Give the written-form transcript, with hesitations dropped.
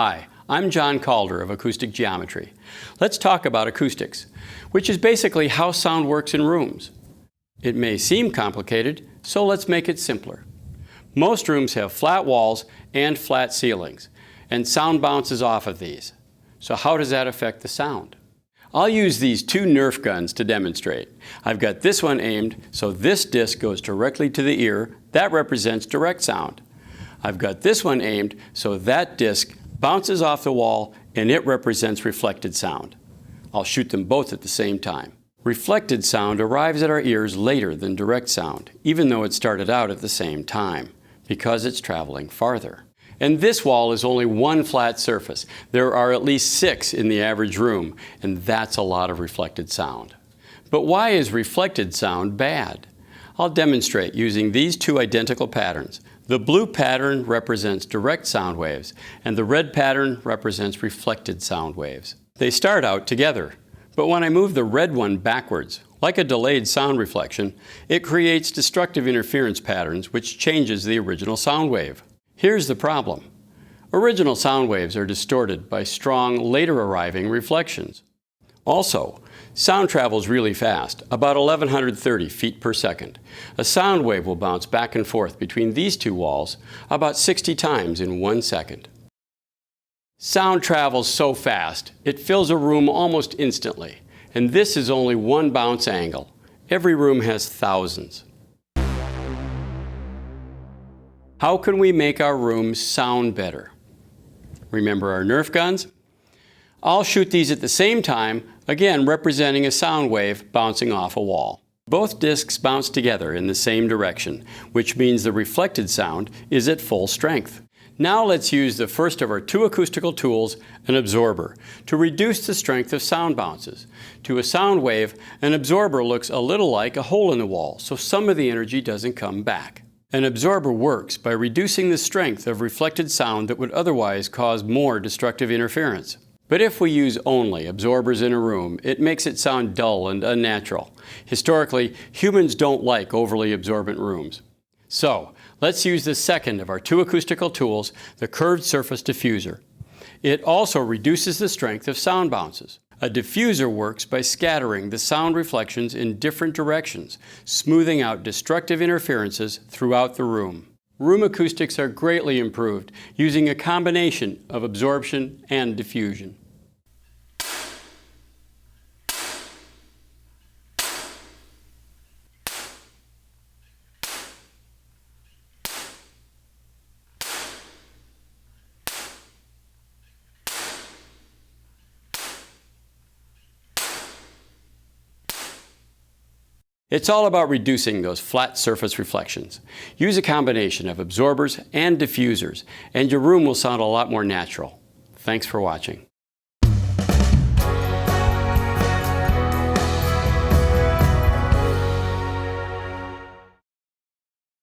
Hi, I'm John Calder of Acoustic Geometry. Let's talk about acoustics, which is basically how sound works in rooms. It may seem complicated, so let's make it simpler. Most rooms have flat walls and flat ceilings, and sound bounces off of these. So how does that affect the sound? I'll use these two Nerf guns to demonstrate. I've got this one aimed so this disc goes directly to the ear. That represents direct sound. I've got this one aimed so that disc bounces off the wall and it represents reflected sound. I'll shoot them both at the same time. Reflected sound arrives at our ears later than direct sound, even though it started out at the same time, because it's traveling farther. And this wall is only one flat surface. There are at least 6 in the average room, and that's a lot of reflected sound. But why is reflected sound bad? I'll demonstrate using these two identical patterns. The blue pattern represents direct sound waves, and the red pattern represents reflected sound waves. They start out together, but when I move the red one backwards, like a delayed sound reflection, it creates destructive interference patterns which changes the original sound wave. Here's the problem. Original sound waves are distorted by strong, later arriving reflections. Also, sound travels really fast, about 1130 feet per second. A sound wave will bounce back and forth between these two walls about 60 times in 1 second. Sound travels so fast, it fills a room almost instantly. And this is only one bounce angle. Every room has thousands. How can we make our rooms sound better? Remember our Nerf guns? I'll shoot these at the same time, again representing a sound wave bouncing off a wall. Both discs bounce together in the same direction, which means the reflected sound is at full strength. Now let's use the first of our two acoustical tools, an absorber, to reduce the strength of sound bounces. To a sound wave, an absorber looks a little like a hole in the wall, so some of the energy doesn't come back. An absorber works by reducing the strength of reflected sound that would otherwise cause more destructive interference. But if we use only absorbers in a room, it makes it sound dull and unnatural. Historically, humans don't like overly absorbent rooms. So, let's use the second of our two acoustical tools, the curved surface diffuser. It also reduces the strength of sound bounces. A diffuser works by scattering the sound reflections in different directions, smoothing out destructive interferences throughout the room. Room acoustics are greatly improved using a combination of absorption and diffusion. It's all about reducing those flat surface reflections. Use a combination of absorbers and diffusers, and your room will sound a lot more natural. Thanks for watching.